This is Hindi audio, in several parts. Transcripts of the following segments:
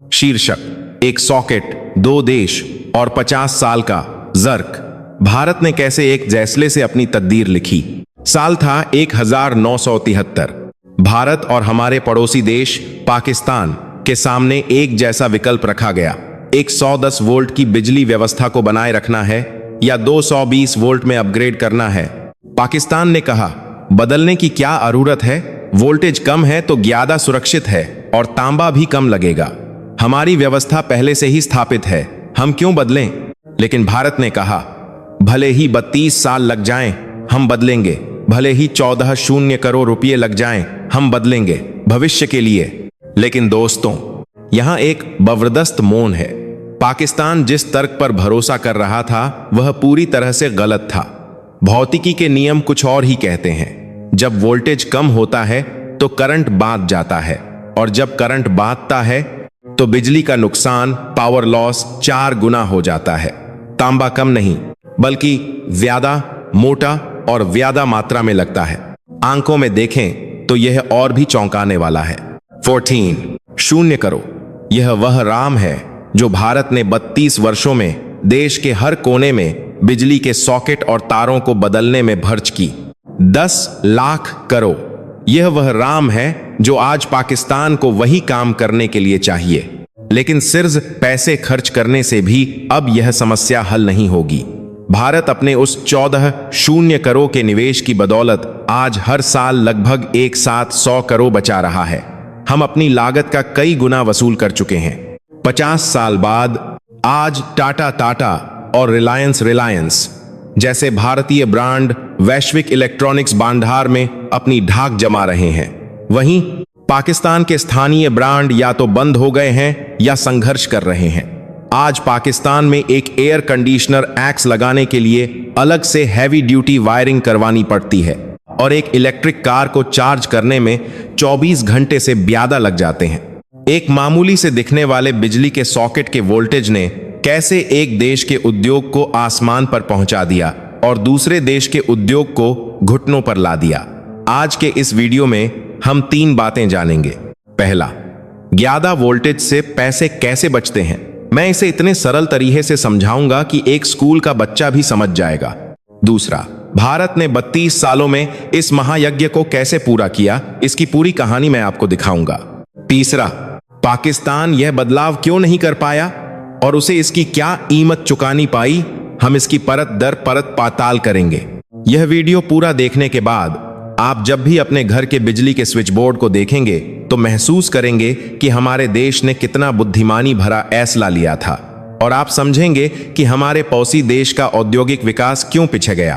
शीर्षक, एक सॉकेट, दो देश और 50 साल का जर्क। भारत ने कैसे एक जैसले से अपनी तकदीर लिखी। साल था 1973। भारत और हमारे पड़ोसी देश पाकिस्तान के सामने एक जैसा विकल्प रखा गया। एक 110 वोल्ट की बिजली व्यवस्था को बनाए रखना है या 220 वोल्ट में अपग्रेड करना है। पाकिस्तान ने कहा, बदलने की क्या जरूरत है, वोल्टेज कम है तो ज्यादा सुरक्षित है और तांबा भी कम लगेगा। हमारी व्यवस्था पहले से ही स्थापित है, हम क्यों बदलें। लेकिन भारत ने कहा, भले ही 32 साल लग जाएं, हम बदलेंगे। भले ही 14 करोड़ रुपए लग जाएं, हम बदलेंगे भविष्य के लिए। लेकिन दोस्तों, यहां एक जबरदस्त मौन है। पाकिस्तान जिस तर्क पर भरोसा कर रहा था वह पूरी तरह से गलत था। भौतिकी के नियम कुछ और ही कहते हैं। जब वोल्टेज कम होता है तो करंट बांध जाता है, और जब करंट बांधता है तो बिजली का नुकसान, पावर लॉस 4 गुना हो जाता है। तांबा कम नहीं बल्कि ज्यादा मोटा और ज्यादा मात्रा में लगता है। आंखों में देखें तो यह और भी चौंकाने वाला है। 14 करो, यह वह राम है जो भारत ने 32 वर्षों में देश के हर कोने में बिजली के सॉकेट और तारों को बदलने में खर्च की। 10 लाख करोड़, यह वह राम है जो आज पाकिस्तान को वही काम करने के लिए चाहिए। लेकिन सिर्फ पैसे खर्च करने से भी अब यह समस्या हल नहीं होगी। भारत अपने उस 14 करोड़ के निवेश की बदौलत आज हर साल लगभग एक साथ 100 करोड़ बचा रहा है। हम अपनी लागत का कई गुना वसूल कर चुके हैं। 50 साल बाद आज टाटा और रिलायंस जैसे भारतीय ब्रांड वैश्विक इलेक्ट्रॉनिक्स भंडार में अपनी धाक जमा रहे हैं। वहीं पाकिस्तान के स्थानीय ब्रांड या तो बंद हो गए हैं या संघर्ष कर रहे हैं। आज पाकिस्तान में एक एयर कंडीशनर एक्स लगाने के लिए अलग से हैवी ड्यूटी वायरिंग करवानी पड़ती है, और एक इलेक्ट्रिक कार को चार्ज करने में 24 घंटे से ज्यादा लग जाते हैं। एक मामूली से दिखने वाले बिजली के सॉकेट के वोल्टेज ने कैसे एक देश के उद्योग को आसमान पर पहुंचा दिया और दूसरे देश के उद्योग को घुटनों पर ला दिया। आज के इस वीडियो में हम 3 बातें जानेंगे। पहला, ज्यादा वोल्टेज से पैसे कैसे बचते हैं। मैं इसे इतने सरल तरीके से समझाऊंगा कि एक स्कूल का बच्चा भी समझ जाएगा। दूसरा, भारत ने 32 सालों में इस महायज्ञ को कैसे पूरा किया, इसकी पूरी कहानी मैं आपको दिखाऊंगा। तीसरा, पाकिस्तान यह बदलाव क्यों नहीं कर पाया और उसे इसकी क्या कीमत चुकानी पाई, हम इसकी परत दर परत पाताल करेंगे। यह वीडियो पूरा देखने के बाद आप जब भी अपने घर के बिजली के स्विच बोर्ड को देखेंगे तो महसूस करेंगे कि हमारे देश ने कितना बुद्धिमानी भरा फैसला लिया था, और आप समझेंगे कि हमारे पड़ोसी देश का औद्योगिक विकास क्यों पीछे गया।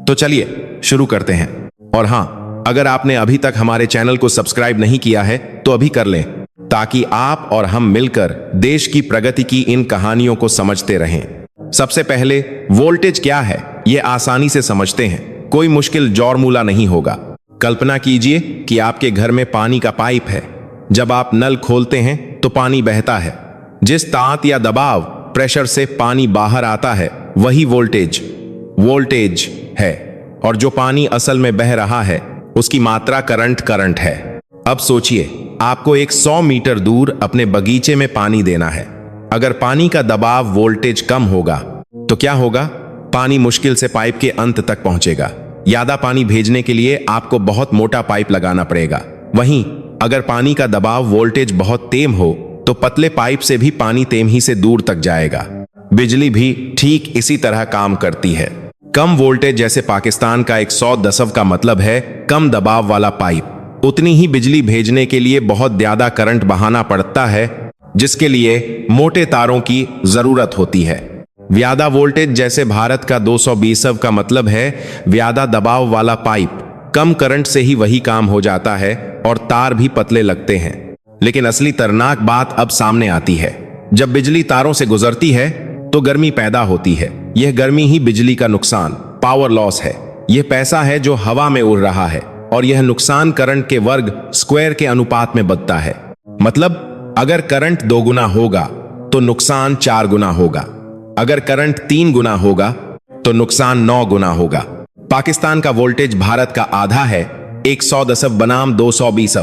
तो चलिए शुरू करते हैं। और हां, अगर आपने अभी तक हमारे चैनल को सब्सक्राइब नहीं किया है तो अभी कर लें, ताकि आप और हम मिलकर देश की प्रगति की इन कहानियों को समझते रहें। सबसे पहले, वोल्टेज क्या है यह आसानी से समझते हैं, कोई मुश्किल जॉर्मूला नहीं होगा। कल्पना कीजिए कि आपके घर में पानी का पाइप है। जब आप नल खोलते हैं तो पानी बहता है। जिस ताकत या दबाव, प्रेशर से पानी बाहर आता है वही वोल्टेज है, और जो पानी असल में बह रहा है उसकी मात्रा करंट है। अब सोचिए, आपको एक 100 मीटर दूर अपने बगीचे में पानी देना है। अगर पानी का दबाव वोल्टेज कम होगा तो क्या होगा, पानी मुश्किल से पाइप के अंत तक पहुंचेगा। ज्यादा पानी भेजने के लिए आपको बहुत मोटा पाइप लगाना पड़ेगा। वहीं अगर पानी का दबाव वोल्टेज बहुत तेज हो तो पतले पाइप से भी पानी तेज ही से दूर तक जाएगा। बिजली भी ठीक इसी तरह काम करती है। कम वोल्टेज जैसे पाकिस्तान का 110 का मतलब है कम दबाव वाला पाइप। उतनी ही बिजली भेजने के लिए बहुत ज्यादा करंट बहाना पड़ता है, जिसके लिए मोटे तारों की जरूरत होती है। ज्यादा वोल्टेज जैसे भारत का 220 का मतलब है ज्यादा दबाव वाला पाइप। कम करंट से ही वही काम हो जाता है और तार भी पतले लगते हैं। लेकिन असली दर्दनाक बात अब सामने आती है। जब बिजली तारों से गुजरती है तो गर्मी पैदा होती है। यह गर्मी ही बिजली का नुकसान, पावर लॉस है। यह पैसा है जो हवा में उड़ रहा है, और यह नुकसान करंट के वर्ग स्क्वायर के अनुपात में बढ़ता है। मतलब अगर करंट 2 गुना होगा तो नुकसान 4 गुना होगा। अगर करंट 3 गुना होगा तो नुकसान 9 गुना होगा। पाकिस्तान का वोल्टेज भारत का आधा है, 110 बनाम 220।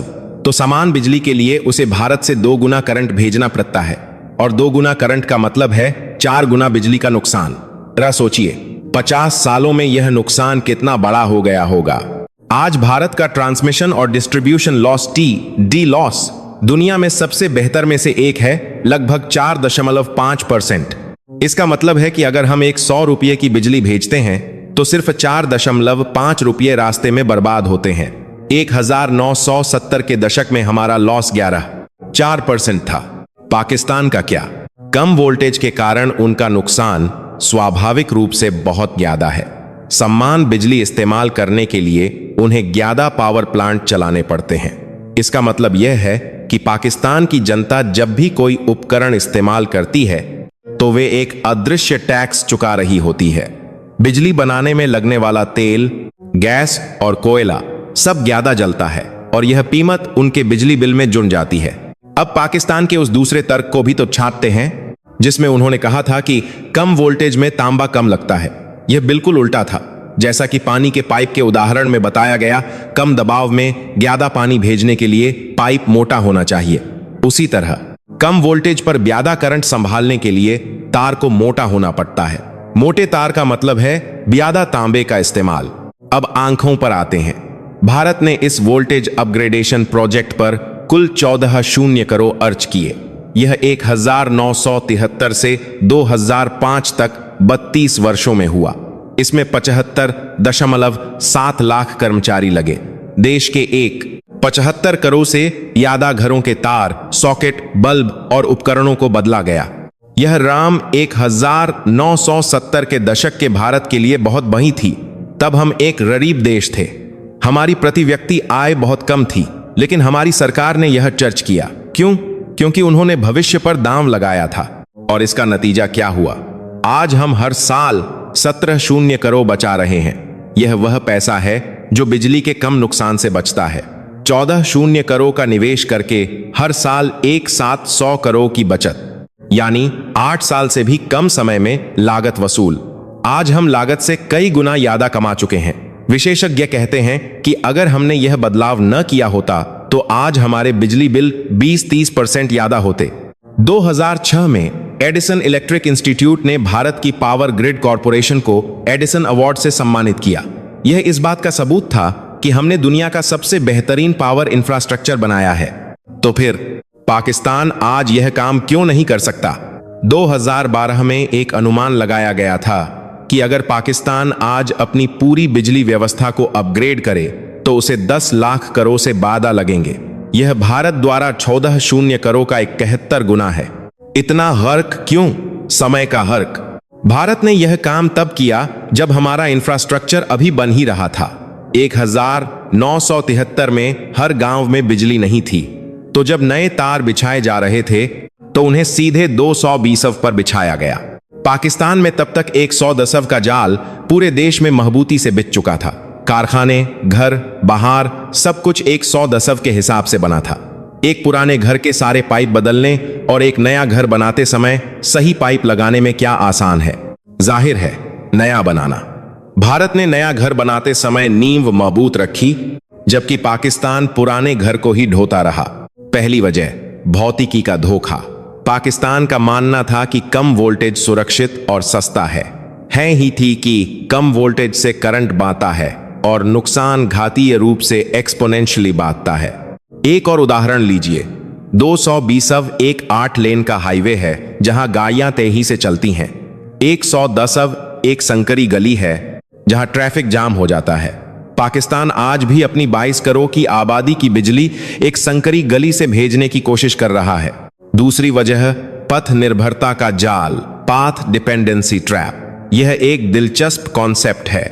तो समान बिजली के लिए उसे भारत से 2 गुना करंट भेजना पड़ता है, और 2 गुना करंट का मतलब है 4 गुना बिजली का नुकसान। जरा सोचिए 50 सालों में यह नुकसान कितना बड़ा हो गया होगा। आज भारत का ट्रांसमिशन और डिस्ट्रीब्यूशन लॉस डी लॉस दुनिया में सबसे बेहतर में से एक है, लगभग 4.5%। इसका मतलब है कि अगर हम 100 रुपये की बिजली भेजते हैं तो सिर्फ 4.5 रुपये रास्ते में बर्बाद होते हैं। 1970 के दशक में हमारा लॉस 4% था। पाकिस्तान का क्या? कम वोल्टेज के कारण उनका नुकसान स्वाभाविक रूप से बहुत ज्यादा है। समान बिजली इस्तेमाल करने के लिए उन्हें ज्यादा पावर प्लांट चलाने पड़ते हैं। इसका मतलब यह है कि पाकिस्तान की जनता जब भी कोई उपकरण इस्तेमाल करती है तो वे एक अदृश्य टैक्स चुका रही होती है। बिजली बनाने में लगने वाला तेल, गैस और कोयला सब ज्यादा जलता है और यह कीमत उनके बिजली बिल में जुड़ जाती है। अब पाकिस्तान के उस दूसरे तर्क को भी तो छांटते हैं जिसमें उन्होंने कहा था कि कम वोल्टेज में तांबा कम लगता है। यह बिल्कुल उल्टा था। जैसा कि पानी के पाइप के उदाहरण में बताया गया, कम दबाव में ज्यादा पानी भेजने के लिए पाइप मोटा होना चाहिए, उसी तरह कम वोल्टेज पर ज्यादा करंट संभालने के लिए तार को मोटा होना पड़ता है। मोटे तार का मतलब है ज्यादा तांबे का इस्तेमाल। अब आंखों पर आते हैं। भारत ने इस वोल्टेज अपग्रेडेशन प्रोजेक्ट पर कुल 14 करोड़ खर्च किए। यह 1973 से 2005 तक 32 वर्षों में हुआ। इसमें 75.7 लाख कर्मचारी लगे। देश के 75 करोड़ से ज्यादा घरों के तार, सॉकेट, बल्ब और उपकरणों को बदला गया। यह राम 1970 के दशक के भारत के लिए बहुत बड़ी थी। तब हम एक गरीब देश थे। हमारी प्रति व्यक्ति आय बहुत कम थी, लेकिन हमारी सरकार ने यह खर्च किया। क्यों? क्योंकि उन्होंने भविष्य पर दांव लगाया था। और इसका नतीजा क्या हुआ? आज हम हर साल 17 करोड़ बचा रहे हैं। यह वह पैसा है जो बिजली के कम नुकसान से बचता है। 14 करोड़ का निवेश करके हर साल एक साथ 100 करोड़ की बचत, यानी 8 साल से भी कम समय में लागत वसूल। आज हम लागत से कई गुना ज्यादा कमा चुके हैं। विशेषज्ञ कहते हैं कि अगर हमने यह बदलाव न किया होता तो आज हमारे बिजली बिल 20-30% ज्यादा होते। 2006 में एडिसन इलेक्ट्रिक इंस्टीट्यूट ने भारत की पावर ग्रिड कॉरपोरेशन को एडिसन अवार्ड से सम्मानित किया। यह इस बात का सबूत था कि हमने दुनिया का सबसे बेहतरीन पावर इंफ्रास्ट्रक्चर बनाया है। तो फिर पाकिस्तान आज यह काम क्यों नहीं कर सकता? 2012 में एक अनुमान लगाया गया था कि अगर पाकिस्तान आज अपनी पूरी बिजली व्यवस्था को अपग्रेड करे तो उसे 10 लाख करोड़ से ज्यादा लगेंगे। यह भारत द्वारा 14 करोड़ का 71 गुना है। इतना हर्क क्यों? समय का हर्क। भारत ने यह काम तब किया जब हमारा इंफ्रास्ट्रक्चर अभी बन ही रहा था। 1973 में हर गांव में बिजली नहीं थी, तो जब नए तार बिछाए जा रहे थे तो उन्हें सीधे 220 पर बिछाया गया। पाकिस्तान में तब तक 110 का जाल पूरे देश में मजबूती से बिछ चुका था। कारखाने, घर, बाहर सब कुछ 110 के हिसाब से बना था। एक पुराने घर के सारे पाइप बदलने और एक नया घर बनाते समय सही पाइप लगाने में क्या आसान है? जाहिर है नया बनाना। भारत ने नया घर बनाते समय नींव मजबूत रखी, जबकि पाकिस्तान पुराने घर को ही ढोता रहा। पहली वजह भौतिकी का धोखा। पाकिस्तान का मानना था कि कम वोल्टेज सुरक्षित और सस्ता है ही थी कि कम वोल्टेज से करंट बाता है और नुकसान घातीय रूप से एक्सपोनेंशियली बांटता है। एक और उदाहरण लीजिए। 220 एक 8 लेन का हाईवे है जहां गाड़ियां तेजी से चलती हैं। 110 एक संकरी गली है जहां ट्रैफिक जाम हो जाता है। पाकिस्तान आज भी अपनी 22 करोड़ की आबादी की बिजली एक संकरी गली से भेजने की कोशिश कर रहा है। दूसरी वजह पथ निर्भरता का जाल, पाथ डिपेंडेंसी ट्रैप। यह एक दिलचस्प कॉन्सेप्ट है।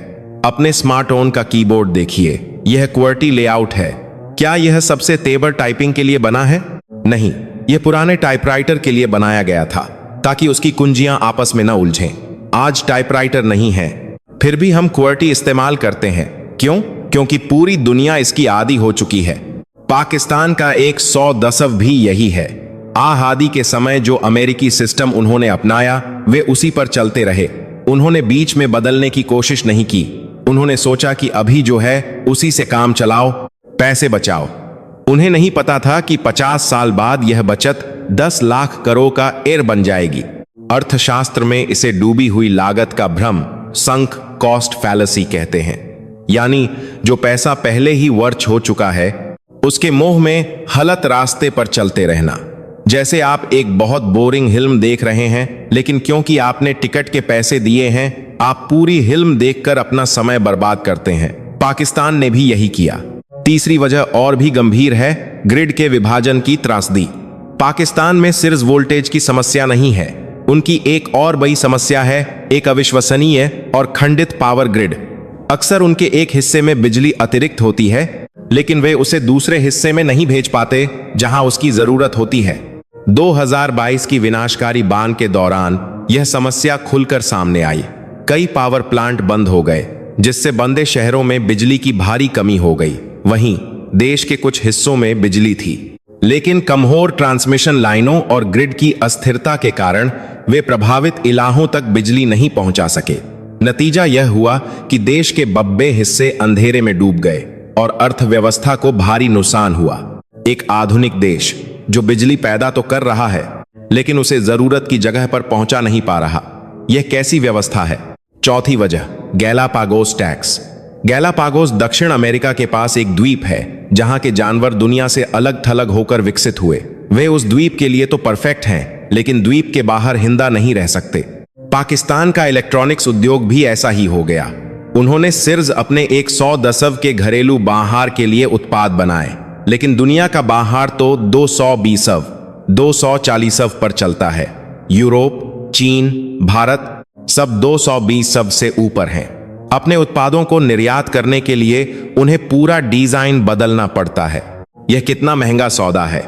अपने स्मार्टफोन का कीबोर्ड देखिए, यह QWERTY लेआउट है। क्या यह सबसे तेवर टाइपिंग के लिए बना है? नहीं, यह पुराने टाइपराइटर के लिए बनाया गया था ताकि उसकी कुंजियां आपस में न उलझें। आज टाइपराइटर नहीं है, फिर भी हम QWERTY इस्तेमाल करते हैं। क्यों? क्योंकि पूरी दुनिया इसकी आदी हो चुकी है। पाकिस्तान का 110 भी यही है। आजादी के समय जो अमेरिकी सिस्टम उन्होंने अपनाया वे उसी पर चलते रहे। उन्होंने बीच में बदलने की कोशिश नहीं की। उन्होंने सोचा कि अभी जो है उसी से काम चलाओ, पैसे बचाओ। उन्हें नहीं पता था कि 50 साल बाद यह बचत 10 लाख करोड़ का एयर बन जाएगी। अर्थशास्त्र में इसे डूबी हुई लागत का भ्रम, संक कॉस्ट फैलेसी कहते हैं। यानी जो पैसा पहले ही वर्च हो चुका है, उसके मोह में गलत रास्ते पर चलते रहना। जैसे आप एक बहुत बोरिंग फिल्म देख रहे हैं, लेकिन क्योंकि आपने टिकट के पैसे दिए हैं, आप पूरी फिल्म देखकर अपना समय बर्बाद करते हैं। पाकिस्तान ने भी यही किया। तीसरी वजह और भी गंभीर है, ग्रिड के विभाजन की त्रासदी। पाकिस्तान में सिर्फ वोल्टेज की समस्या नहीं है, उनकी एक और बड़ी समस्या है एक अविश्वसनीय और खंडित पावर ग्रिड। अक्सर उनके एक हिस्से में बिजली अतिरिक्त होती है, लेकिन वे उसे दूसरे हिस्से में नहीं भेज पाते जहां उसकी जरूरत होती है। 2022 की विनाशकारी बाढ़ के दौरान यह समस्या खुलकर सामने आई। कई पावर प्लांट बंद हो गए, जिससे बंदे शहरों में बिजली की भारी कमी हो गई। वहीं देश के कुछ हिस्सों में बिजली थी, लेकिन कमजोर ट्रांसमिशन लाइनों और ग्रिड की अस्थिरता के कारण वे प्रभावित इलाकों तक बिजली नहीं पहुंचा सके। नतीजा यह हुआ कि देश के 90 हिस्से अंधेरे में डूब गए और अर्थव्यवस्था को भारी नुकसान हुआ। एक आधुनिक देश जो बिजली पैदा तो कर रहा है, लेकिन उसे जरूरत की जगह पर पहुंचा नहीं पा रहा। यह कैसी व्यवस्था है? चौथी वजह, गैलापागोस टैक्स। गैलापागोस दक्षिण अमेरिका के पास एक द्वीप है जहां के जानवर दुनिया से अलग थलग होकर विकसित हुए। वे उस द्वीप के लिए तो परफेक्ट हैं, लेकिन द्वीप के बाहर हिंदा नहीं रह सकते। पाकिस्तान का इलेक्ट्रॉनिक्स उद्योग भी ऐसा ही हो गया। उन्होंने सिर्फ अपने 100 दशक के घरेलू बाहर के लिए उत्पाद बनाए, लेकिन दुनिया का बाहर तो 240 पर चलता है। यूरोप, चीन, भारत सब 220 से ऊपर हैं। अपने उत्पादों को निर्यात करने के लिए उन्हें पूरा डिजाइन बदलना पड़ता है। यह कितना महंगा सौदा है।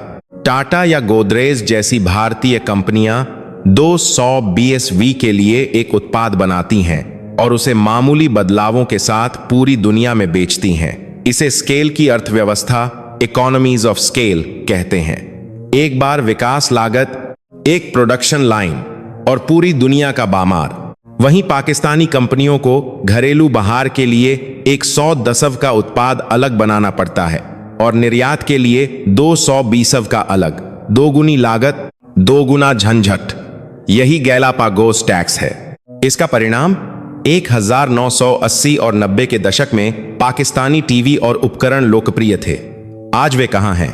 टाटा या गोदरेज जैसी भारतीय कंपनियां 200 BSV के लिए एक उत्पाद बनाती हैं और उसे मामूली बदलावों के साथ पूरी दुनिया में बेचती हैं। इसे स्केल की अर्थव्यवस्था, इकोनॉमीज ऑफ स्केल कहते हैं। एक बार विकास लागत, एक प्रोडक्शन लाइन और पूरी दुनिया का बामार। वहीं पाकिस्तानी कंपनियों को घरेलू बाहर के लिए 100 दशक का उत्पाद अलग बनाना पड़ता है और निर्यात के लिए 220 का अलग। दोगुनी लागत, दोगुना झंझट। यही गैलापागोस टैक्स है। इसका परिणाम 1980 और 90 के दशक में पाकिस्तानी टीवी और उपकरण लोकप्रिय थे। आज वे कहां हैं?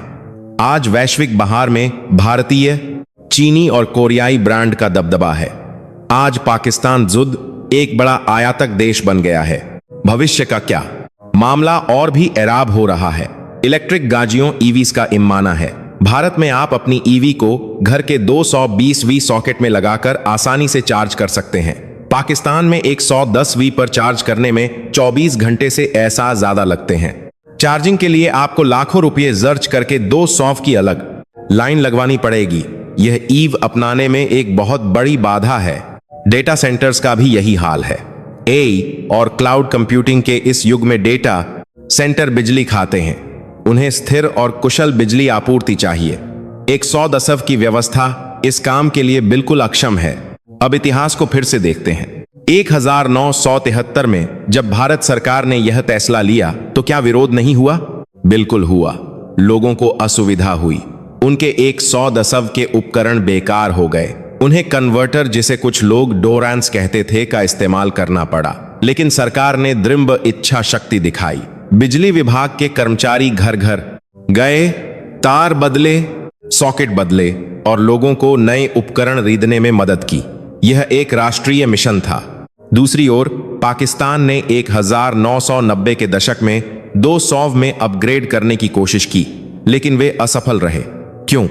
आज वैश्विक बाजार में भारतीय, चीनी और कोरियाई ब्रांड का दबदबा है। आज पाकिस्तान जुद एक बड़ा आयातक देश बन गया है। भविष्य का क्या? मामला और भी एराब हो रहा है। इलेक्ट्रिक गाड़ियों ईवीज का इमाना है। भारत में आप अपनी ईवी को घर के 220V सॉकेट में लगाकर आसानी से चार्ज कर सकते हैं। पाकिस्तान में 110V पर चार्ज करने में 24 घंटे से ऐसा ज्यादा लगते हैं। चार्जिंग के लिए आपको लाखों रुपये खर्च करके 200 की अलग लाइन लगवानी पड़ेगी। यह ईव अपनाने में एक बहुत बड़ी बाधा है। डेटा सेंटर्स का भी यही हाल है। एआई और क्लाउड कंप्यूटिंग के इस युग में डेटा सेंटर बिजली खाते हैं। उन्हें स्थिर और कुशल बिजली आपूर्ति चाहिए। 100 दशक की व्यवस्था इस काम के लिए बिल्कुल अक्षम है। अब इतिहास को फिर से देखते हैं। 1973 में जब भारत सरकार ने यह फैसला लिया तो क्या विरोध नहीं हुआ? बिल्कुल हुआ। लोगों को असुविधा हुई। उनके 100 दशक के उपकरण बेकार हो गए। उन्हें कन्वर्टर, जिसे कुछ लोग डोरैंस कहते थे, का इस्तेमाल करना पड़ा। लेकिन सरकार ने दृढ़ इच्छा शक्ति दिखाई। बिजली विभाग के कर्मचारी घर घर गए, तार बदले, सॉकेट बदले और लोगों को नए उपकरण खरीदने में मदद की। यह एक राष्ट्रीय मिशन था। दूसरी ओर पाकिस्तान ने 1990 के दशक में 200 में अपग्रेड करने की कोशिश की, लेकिन वे असफल रहे। क्यों?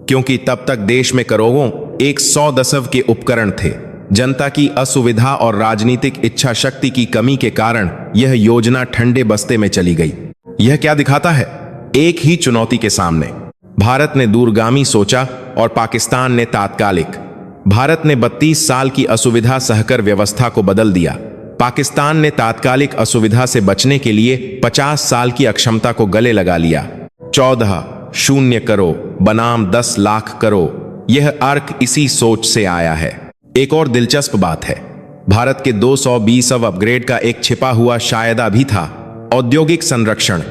क्योंकि तब तक देश में करोड़ों 100 दशक के उपकरण थे। जनता की असुविधा और राजनीतिक इच्छा शक्ति की कमी के कारण यह योजना ठंडे बस्ते में चली गई। यह क्या दिखाता है? एक ही चुनौती के सामने भारत ने दूरगामी सोचा और पाकिस्तान ने तात्कालिक। भारत ने 32 साल की असुविधा सहकर व्यवस्था को बदल दिया। पाकिस्तान ने तात्कालिक असुविधा से बचने के लिए 50 साल की अक्षमता को गले लगा लिया। 14 करोड़ बनाम 10 लाख करोड़, यह अर्क इसी सोच से आया है। एक और दिलचस्प बात है, भारत के 220 अपग्रेड का एक छिपा हुआ शायदा भी था, औद्योगिक संरक्षण।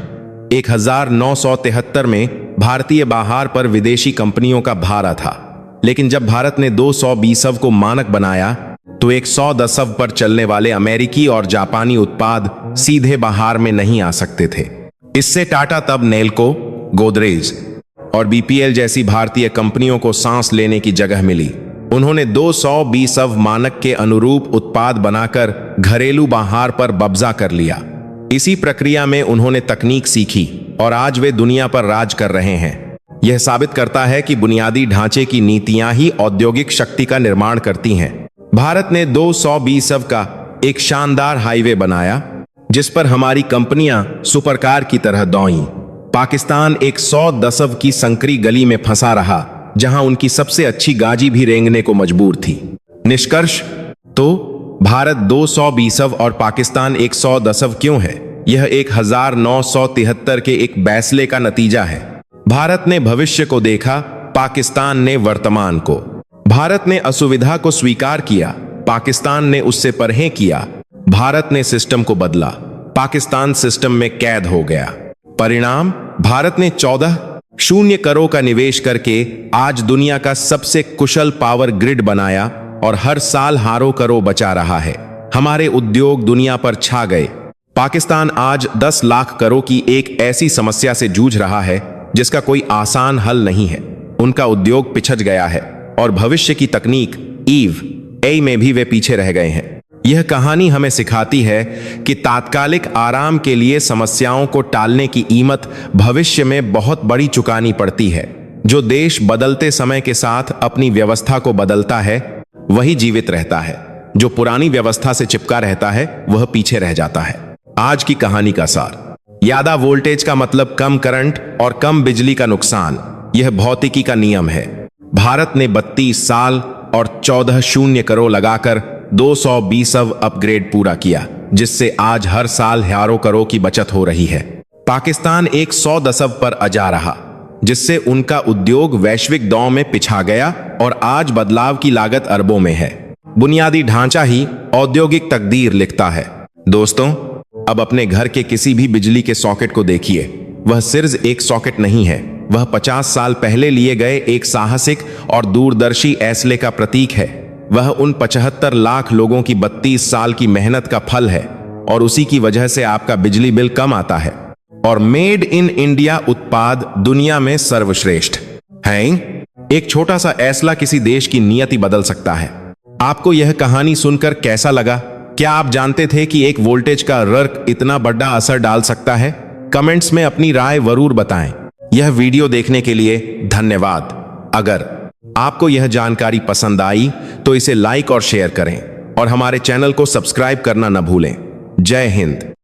1973 में भारतीय बाहर पर विदेशी कंपनियों का भारा था, लेकिन जब भारत ने 200 को मानक बनाया तो 110 पर चलने वाले अमेरिकी और जापानी उत्पाद सीधे बाहर में नहीं आ सकते थे। इससे टाटा तब नेल्को, गोदरेज और बीपीएल जैसी भारतीय कंपनियों को सांस लेने की जगह मिली। उन्होंने 200 मानक के अनुरूप उत्पाद बनाकर घरेलू बाहर पर कब्जा कर लिया। इसी प्रक्रिया में उन्होंने तकनीक सीखी और आज वे दुनिया पर राज कर रहे हैं। यह साबित करता है कि बुनियादी ढांचे की नीतियां ही औद्योगिक शक्ति का निर्माण करती हैं। भारत ने 220 का एक शानदार हाईवे बनाया जिस पर हमारी कंपनियां सुपरकार की तरह दौड़ीं। पाकिस्तान 110 की संकरी गली में फंसा रहा जहां उनकी सबसे अच्छी गाजी भी रेंगने को मजबूर थी। निष्कर्ष तो भारत 220 और पाकिस्तान 110 क्यों है? यह 1973 के एक फैसले का नतीजा है। भारत ने भविष्य को देखा, पाकिस्तान ने वर्तमान को। भारत ने असुविधा को स्वीकार किया, पाकिस्तान ने उससे परहें किया। भारत ने सिस्टम को बदला, पाकिस्तान सिस्टम में कैद हो गया। परिणाम, भारत ने 14 करोड़ का निवेश करके आज दुनिया का सबसे कुशल पावर ग्रिड बनाया और हर साल करोड़ बचा रहा है। हमारे उद्योग दुनिया पर छा गए। पाकिस्तान आज 10 लाख करोड़ की एक ऐसी समस्या से जूझ रहा है जिसका कोई आसान हल नहीं है। उनका उद्योग पिछड़ गया है और भविष्य की तकनीक EV में भी वे पीछे रह गए हैं। यह कहानी हमें सिखाती है कि तात्कालिक आराम के लिए समस्याओं को टालने की कीमत भविष्य में बहुत बड़ी चुकानी पड़ती है। जो देश बदलते समय के साथ अपनी व्यवस्था को बदलता है वही जीवित रहता है। जो पुरानी व्यवस्था से चिपका रहता है वह पीछे रह जाता है। आज की कहानी का सार, ज्यादा वोल्टेज का मतलब कम करंट और कम बिजली का नुकसान। यह भौतिकी का नियम है। भारत ने 32 साल और 14 करोड़ लगाकर 220 अपग्रेड पूरा किया, जिससे आज हर साल हजारों करोड़ की बचत हो रही है। पाकिस्तान 110 पर जा रहा, जिससे उनका उद्योग वैश्विक दौर में पिछा गया और आज बदलाव की लागत अरबों में है। बुनियादी ढांचा ही औद्योगिक तकदीर लिखता है। दोस्तों, अब अपने घर के किसी भी बिजली के सॉकेट को देखिए। वह सिर्फ एक सॉकेट नहीं है, वह 50 साल पहले लिए गए एक साहसिक और दूरदर्शी फैसले का प्रतीक है। वह उन 75 लाख लोगों की 32 साल की मेहनत का फल है और उसी की वजह से आपका बिजली बिल कम आता है और मेड इन इंडिया उत्पाद दुनिया में सर्वश्रेष्ठ हैं। एक छोटा सा फैसला किसी देश की नियति बदल सकता है। आपको यह कहानी सुनकर कैसा लगा? क्या आप जानते थे कि एक वोल्टेज का फर्क इतना बड़ा असर डाल सकता है? कमेंट्स में अपनी राय जरूर बताएं। यह वीडियो देखने के लिए धन्यवाद। अगर आपको यह जानकारी पसंद आई तो इसे लाइक और शेयर करें और हमारे चैनल को सब्सक्राइब करना न भूलें। जय हिंद।